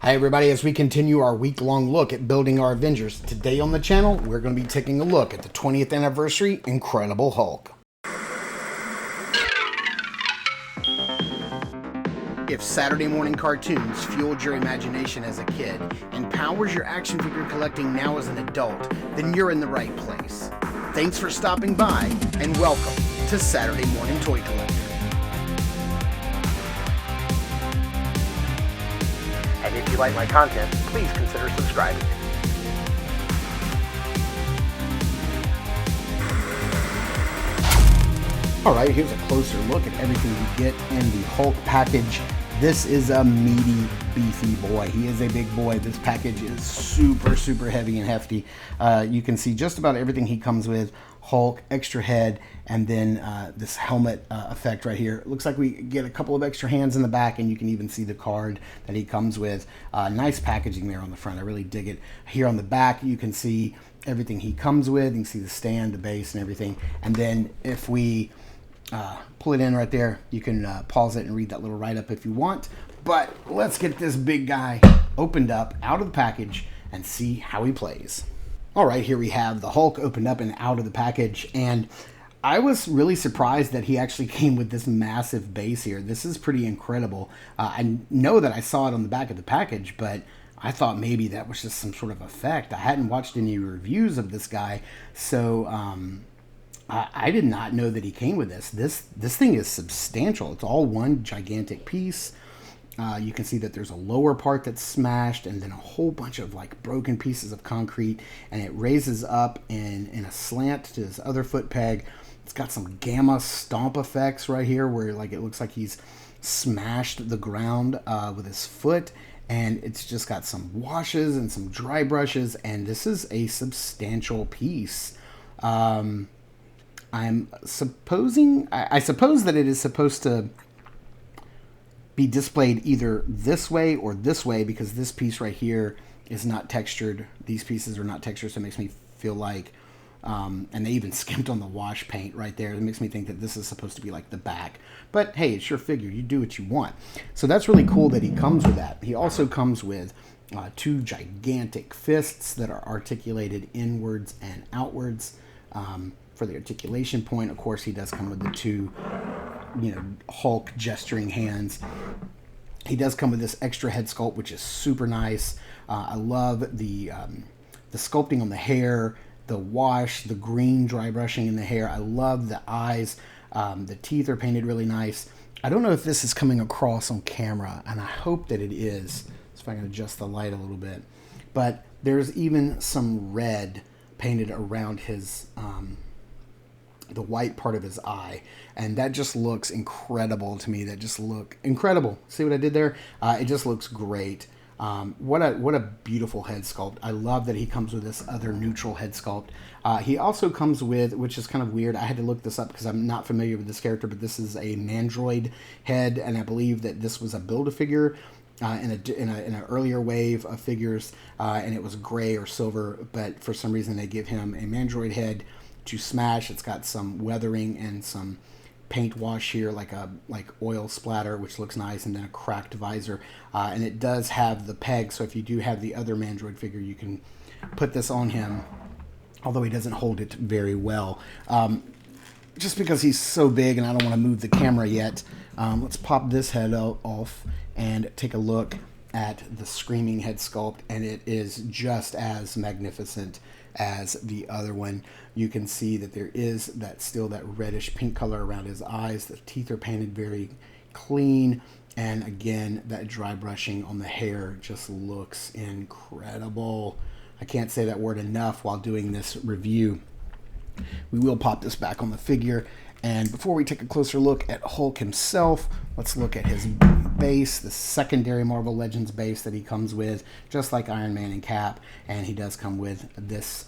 Hi everybody, as we continue our week-long look at building our Avengers, today on the channel we're going to be taking a look at the 20th anniversary Incredible Hulk. If Saturday morning cartoons fueled your imagination as a kid and powers your action figure collecting now as an adult, then you're in the right place. Thanks for stopping by and welcome to Saturday Morning Toy Collector. And if you like my content, please consider subscribing. Alright, here's a closer look at everything you get in the Hulk package. This is a meaty, beefy boy. He is a big boy. This package is super heavy and hefty. You can see just about everything he comes with. Hulk, extra head, and then this helmet effect right here. It looks like we get a couple of extra hands in the back, and you can even see the card that he comes with. Nice packaging there on the front. I really dig it. Here on the back, you can see everything he comes with. You can see the stand, the base, and everything. And then if we pull it in right there, you can pause it and read that little write-up if you want. But let's get this big guy opened up out of the package and see how he plays. All right, here we have the Hulk opened up and out of the package, and I was really surprised that he actually came with this massive base here. This is pretty incredible. I know that I saw it on the back of the package, but I thought maybe that was just some sort of effect. I hadn't watched any reviews of this guy, so I did not know that he came with this. This thing is substantial. It's all one gigantic piece. You can see that there's a lower part that's smashed and then a whole bunch of like broken pieces of concrete, and it raises up in a slant to his other foot peg. It's got some gamma stomp effects right here where like it looks like he's smashed the ground with his foot, and it's just got some washes and some dry brushes, and this is a substantial piece. I suppose that it is supposed to be displayed either this way or this way, because this piece right here is not textured. These pieces are not textured, so it makes me feel like, and they even skimped on the wash paint right there. It makes me think that this is supposed to be like the back. But hey, it's your figure. You do what you want. So that's really cool that he comes with that. He also comes with two gigantic fists that are articulated inwards and outwards. For the articulation point, of course, he does come with the two, Hulk gesturing hands. He does come with this extra head sculpt, which is super nice. I love the sculpting on the hair, the wash, the green dry brushing in the hair. I love the eyes. The teeth are painted really nice. I don't know if this is coming across on camera, and I hope that it is. So if I can adjust the light a little bit. But there's even some red painted around his the white part of his eye, and that just looks incredible to me. That just look incredible. See what I did there? It just looks great. What a beautiful head sculpt. I love that he comes with this other neutral head sculpt. He also comes with, which is kind of weird, I had to look this up because I'm not familiar with this character, but this is a Mandroid head, and I believe that this was a Build-A-Figure in an earlier wave of figures, and it was gray or silver, but for some reason they give him a Mandroid head to smash. It's got some weathering and some paint wash here, like oil splatter, which looks nice, and then a cracked visor, and it does have the peg, so if you do have the other Mandroid figure, you can put this on him, although he doesn't hold it very well, just because he's so big and I don't want to move the camera yet. Let's pop this head off and take a look at the Screaming head sculpt, and it is just as magnificent as the other one. You can see that there is still that reddish pink color around his eyes. The teeth are painted very clean, and again, that dry brushing on the hair just looks incredible. I can't say that word enough while doing this review. We will pop this back on the figure, and before we take a closer look at Hulk himself, let's look at his base, the secondary Marvel Legends base that he comes with, just like Iron Man and Cap, and he does come with this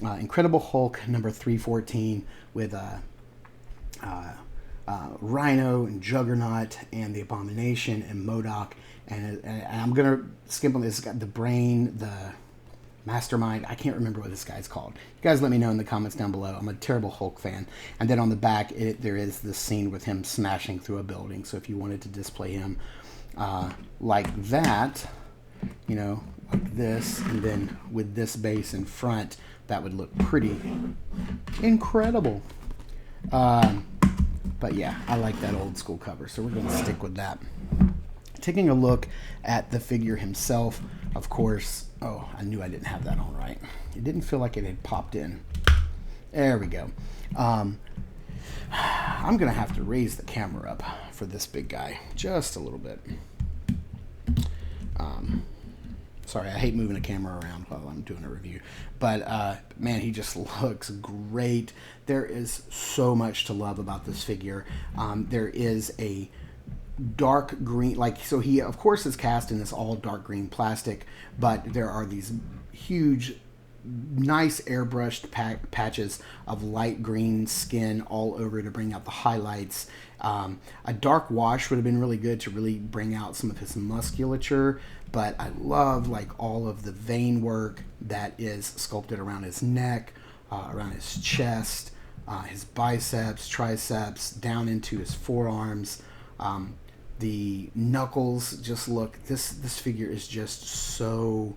Incredible Hulk number 314 with Rhino and Juggernaut and the Abomination and MODOK, and I'm going to skip on this. It's got the Brain, the Mastermind. I can't remember what this guy's called. You guys let me know in the comments down below. I'm a terrible Hulk fan. And then on the back, there is this scene with him smashing through a building. So if you wanted to display him like that, you know, like this, and then with this base in front, that would look pretty incredible. But yeah, I like that old school cover, so we're going to stick with that. Taking a look at the figure himself, of course. Oh, I knew I didn't have that on right. It didn't feel like it had popped in. There we go. I'm going to have to raise the camera up for this big guy just a little bit. Sorry, I hate moving a camera around while I'm doing a review. But, man, he just looks great. There is so much to love about this figure. There is a dark green, like, so he, of course, is cast in this all dark green plastic, but there are these huge, nice airbrushed patches of light green skin all over to bring out the highlights. A dark wash would have been really good to really bring out some of his musculature, but I love like all of the vein work that is sculpted around his neck, around his chest, his biceps, triceps, down into his forearms. The knuckles just look, this figure is just so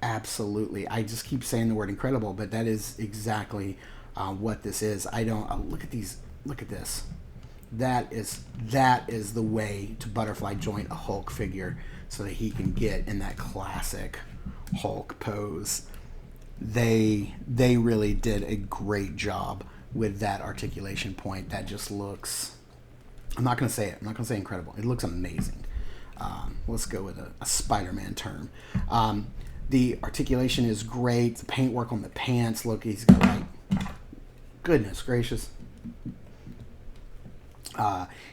absolutely, I just keep saying the word incredible, but that is exactly what this is. Look at these, look at this. That is the way to butterfly joint a Hulk figure so that he can get in that classic Hulk pose. They really did a great job with that articulation point. That just looks, I'm not going to say it. I'm not going to say incredible. It looks amazing. Let's go with a Spider-Man term. The articulation is great. The paintwork on the pants. Look, he's got like, goodness gracious.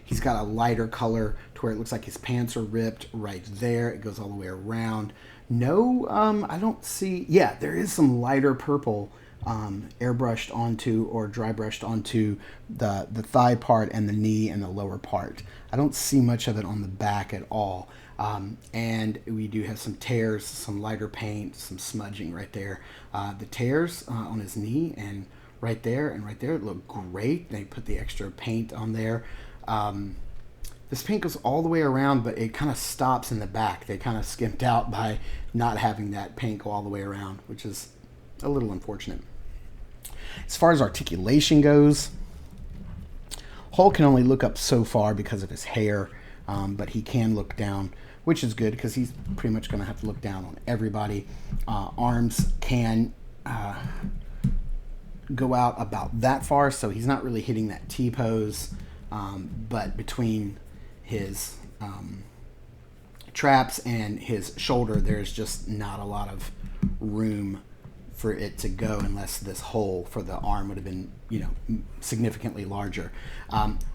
He's got a lighter color to where it looks like his pants are ripped right there. It goes all the way around. No, I don't see. Yeah, there is some lighter purple airbrushed onto or dry brushed onto the thigh part and the knee and the lower part. I don't see much of it on the back at all. And we do have some tears, some lighter paint, some smudging right there. The tears on his knee and right there look great. They put the extra paint on there. This paint goes all the way around, but it kind of stops in the back. They kind of skimped out by not having that paint go all the way around, which is a little unfortunate. As far as articulation goes, Hulk can only look up so far because of his hair, but he can look down, which is good because he's pretty much going to have to look down on everybody. Arms can go out about that far, so he's not really hitting that T-pose, but between his traps and his shoulder, there's just not a lot of room for it to go unless this hole for the arm would have been, significantly larger.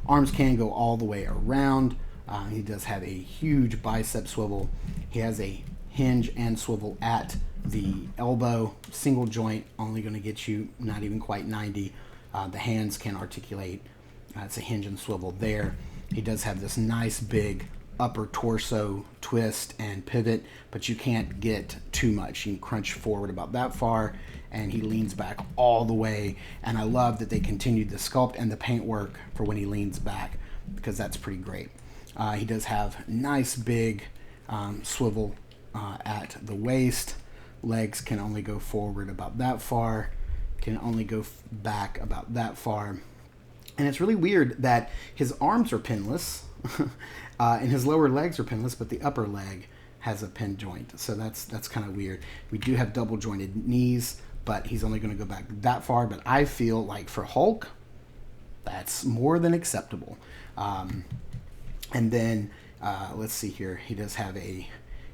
Arms can go all the way around. He does have a huge bicep swivel. He has a hinge and swivel at the elbow. Single joint, only going to get you not even quite 90. The hands can articulate. It's a hinge and swivel there. He does have this nice big upper torso twist and pivot, but you can't get too much. You can crunch forward about that far, and he leans back all the way. And I love that they continued the sculpt and the paint work for when he leans back, because that's pretty great. He does have nice big swivel at the waist. Legs can only go forward about that far, can only go back about that far. And it's really weird that his arms are pinless and his lower legs are pinless, but the upper leg has a pin joint. So that's kind of weird. We do have double jointed knees, but he's only going to go back that far. But I feel like for Hulk, that's more than acceptable. And then let's see here. He does have a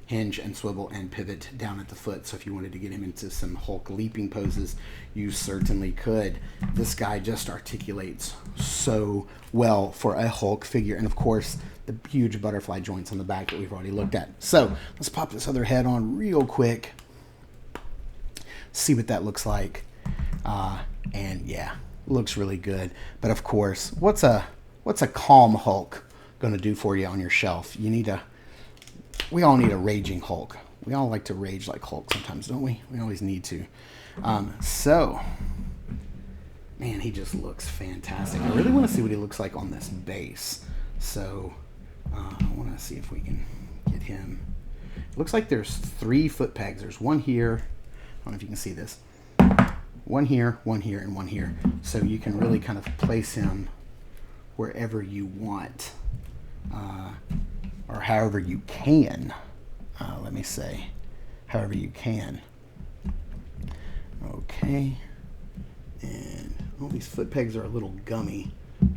hinge and swivel and pivot down at the foot. So if you wanted to get him into some Hulk leaping poses, you certainly could. This guy just articulates so well for a Hulk figure. And of course, the huge butterfly joints on the back that we've already looked at. So let's pop this other head on real quick. See what that looks like. And yeah, looks really good. But of course, what's a calm Hulk going to do for you on your shelf? We all need a raging Hulk. We all like to rage like Hulk sometimes, don't we? We always need to. So, man, he just looks fantastic. I really want to see what he looks like on this base. So, I want to see if we can get him. It looks like there's 3 foot pegs. There's one here. I don't know if you can see this. One here, and one here. So you can really kind of place him wherever you want, or however you can. Let me say, however you can. Okay. And all these foot pegs are a little gummy,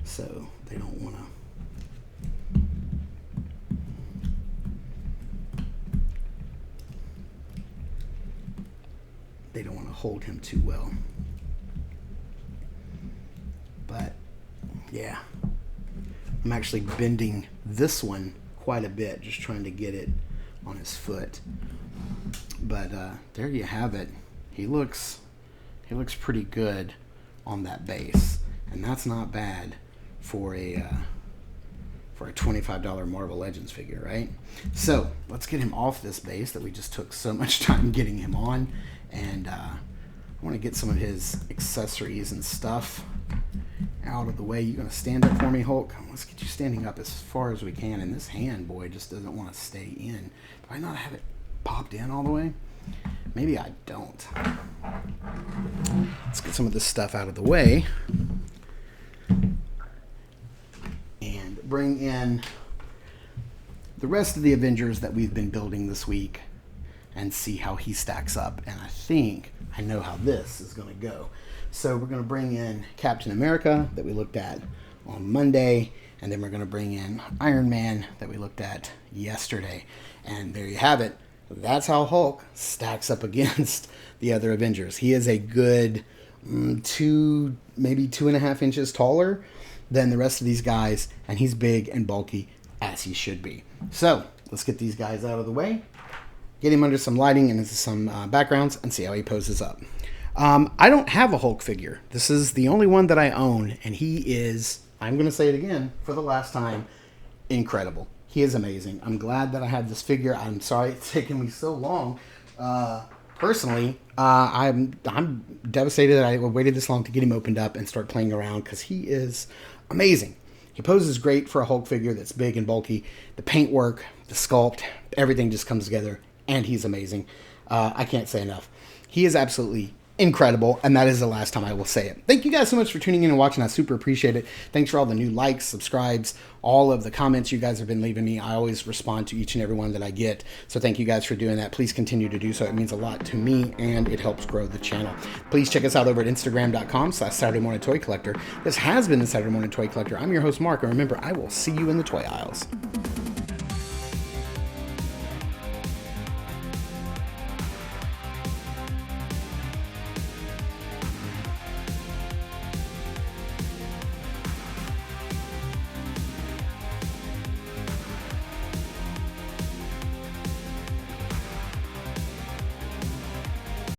so they don't want to. They don't want to hold him too well. But yeah, I'm actually bending this one quite a bit, just trying to get it on his foot. But there you have it. He looks pretty good on that base, and that's not bad for a $25 Marvel Legends figure, right? So let's get him off this base that we just took so much time getting him on, and I want to get some of his accessories and stuff out of the way. You gonna stand up for me, Hulk? Let's get you standing up as far as we can. And this hand, boy, just doesn't want to stay in. Do I not have it popped in all the way? Maybe I don't. Let's get some of this stuff out of the way and bring in the rest of the Avengers that we've been building this week and see how he stacks up. And I think I know how this is going to go. So we're going to bring in Captain America that we looked at on Monday, and then we're going to bring in Iron Man that we looked at yesterday. And there you have it. That's how Hulk stacks up against the other Avengers. He is a good maybe 2.5 inches taller than the rest of these guys, and he's big and bulky as he should be. So let's get these guys out of the way, get him under some lighting and into some backgrounds, and see how he poses up. I don't have a Hulk figure. This is the only one that I own, and he is, I'm going to say it again for the last time, incredible. He is amazing. I'm glad that I had this figure. I'm sorry it's taken me so long. Personally, I'm devastated that I waited this long to get him opened up and start playing around, because he is amazing. He poses great for a Hulk figure that's big and bulky. The paintwork, the sculpt, everything just comes together, and he's amazing. I can't say enough. He is absolutely incredible, and that is the last time I will say it. Thank you guys so much for tuning in and watching. I super appreciate it. Thanks for all the new likes, subscribes, all of the comments you guys have been leaving me. I always respond to each and every one that I get, so thank you guys for doing that. Please continue to do so. It means a lot to me, and it helps grow the channel. Please check us out over at Instagram.com/Saturday Morning Toy Collector. This has been the Saturday Morning Toy Collector. I'm your host, Mark, and remember, I will see you in the toy aisles.